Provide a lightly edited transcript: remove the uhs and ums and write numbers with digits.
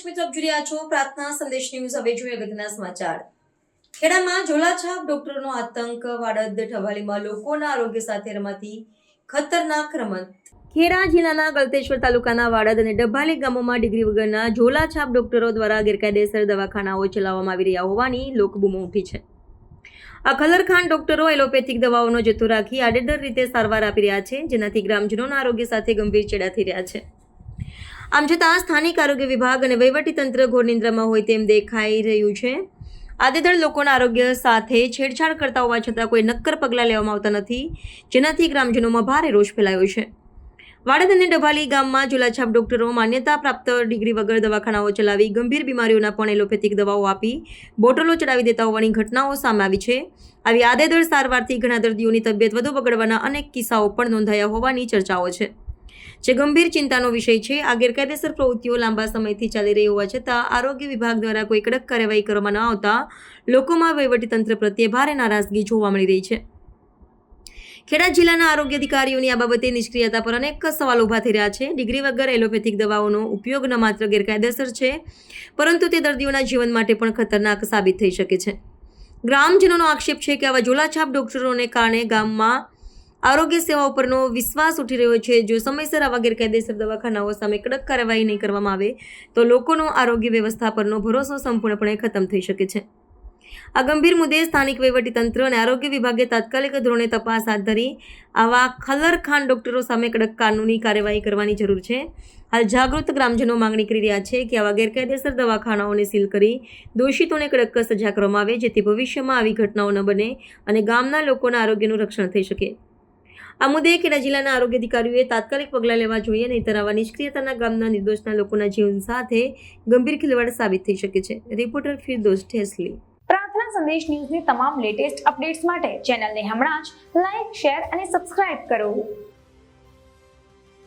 દર્શક મિત્રો, આપ જોઈ રહ્યા છો પ્રાર્થના સંદેશ ન્યૂઝ. હવે જોઈએ અગત્યના સમાચાર. ખેડામાં ઝોલાછાપ ડોક્ટરોનો આતંક. વાડદ ઠવાલીમાં લોકોના આરોગ્ય સાથે રમાતી ખતરનાક રમત. ખેડા જિલ્લાના ગળતેશ્વર તાલુકાના વાડદ અને ડભાલી ગામોમાં ડિગ્રી વગરના ઝોલાછાપ ડોક્ટરો દ્વારા ગેરકાયદેસર દવાખાનાઓ ચલાવવામાં આવી રહ્યા હોવાની લોકબૂમો ઉઠી છે. આ ખલરખાન ડોક્ટરો એલોપેથિક દવાઓનો જથ્થો રાખી આડેધડ રીતે સારવાર આપી રહ્યા છે, જેનાથી ગ્રામજનોના આરોગ્ય સાથે ગંભીર ચેડા થઈ રહ્યા છે. આમ છતાં સ્થાનિક આરોગ્ય વિભાગ અને વહીવટીતંત્ર ઘોર નિંદ્રામાં હોય તેમ દેખાઈ રહ્યું છે. આડેધડ લોકોના આરોગ્ય સાથે છેડછાડ કરતા હોવા છતાં કોઈ નક્કર પગલાં લેવામાં આવતા નથી, જેનાથી ગ્રામજનોમાં ભારે રોષ ફેલાયો છે. વાડદ અને ડભાલી ગામમાં ઝોલાછાપ ડોક્ટરો માન્યતા પ્રાપ્ત ડિગ્રી વગર દવાખાનાઓ ચલાવી ગંભીર બીમારીઓના પણ એલોપેથિક દવાઓ આપી બોટલો ચડાવી દેતા હોવાની ઘટનાઓ સામે આવી છે. આવી આડેધડ સારવારથી ઘણા દર્દીઓની તબિયત વધુ બગડવાના અનેક કિસ્સાઓ પણ નોંધાયા હોવાની ચર્ચાઓ છે, જે ગંભીર ચિંતાનો વિષય છે. આ ગેરકાયદેસર પ્રવૃત્તિઓ લાંબા સમયથી ચાલી રહી હોવા છતાં આરોગ્ય વિભાગ દ્વારા કોઈ કડક કાર્યવાહી કરવામાં ન આવતા લોકોમાં વહીવટીતંત્ર પ્રત્યે ભારે નારાજગી જોવા મળી રહી છે. ખેડા જિલ્લાના આરોગ્ય અધિકારીઓની આ બાબતે નિષ્ક્રિયતા પર અનેક સવાલો ઊભા થઈ રહ્યા છે. ડિગ્રી વગર એલોપેથિક દવાઓનો ઉપયોગ ન માત્ર ગેરકાયદેસર છે, પરંતુ તે દર્દીઓના જીવન માટે પણ ખતરનાક સાબિત થઈ શકે છે. ગ્રામજનોનો આક્ષેપ છે કે આવા ઝોલાછાપ ડોક્ટરોને કારણે ગામમાં આરોગ્ય સેવાઓ પરનો વિશ્વાસ ઉઠી રહ્યો છે. જો સમયસર આવા ગેરકાયદેસર દવાખાનાઓ સામે કડક કાર્યવાહી નહીં કરવામાં આવે તો લોકોનો આરોગ્ય વ્યવસ્થા પરનો ભરોસો સંપૂર્ણપણે ખતમ થઈ શકે છે. આ ગંભીર મુદ્દે સ્થાનિક વહીવટીતંત્ર અને આરોગ્ય વિભાગે તાત્કાલિક ધોરણે તપાસ હાથ ધરી આવા ખલરખાન ડોક્ટરો સામે કડક કાનૂની કાર્યવાહી કરવાની જરૂર છે. હાલ જાગૃત ગ્રામજનો માંગણી કરી રહ્યા છે કે આવા ગેરકાયદેસર દવાખાનાઓને સીલ કરી દોષિતોને કડક સજા કરવામાં આવે, જેથી ભવિષ્યમાં આવી ઘટનાઓ ન બને અને ગામના લોકોના આરોગ્યનું રક્ષણ થઈ શકે. આ મુદ્દે ખેડા જિલ્લાના આરોગ્ય અધિકારીઓએ તાત્કાલિક પગલાં લેવા જોઈએ, નહીંતર આવા નિષ્ક્રિયતાના ગામના નિર્દોષના લોકોના જીવન સાથે ગંભીર ખિલવાડ સાબિત થઈ શકે છે. રિપોર્ટર ફિરદોસ ઠેસલી. પ્રાર્થના સંદેશ ન્યૂઝની તમામ લેટેસ્ટ અપડેટ્સ માટે ચેનલને હમણાં જ લાઇક, શેર અને સબસ્ક્રાઇબ કરો.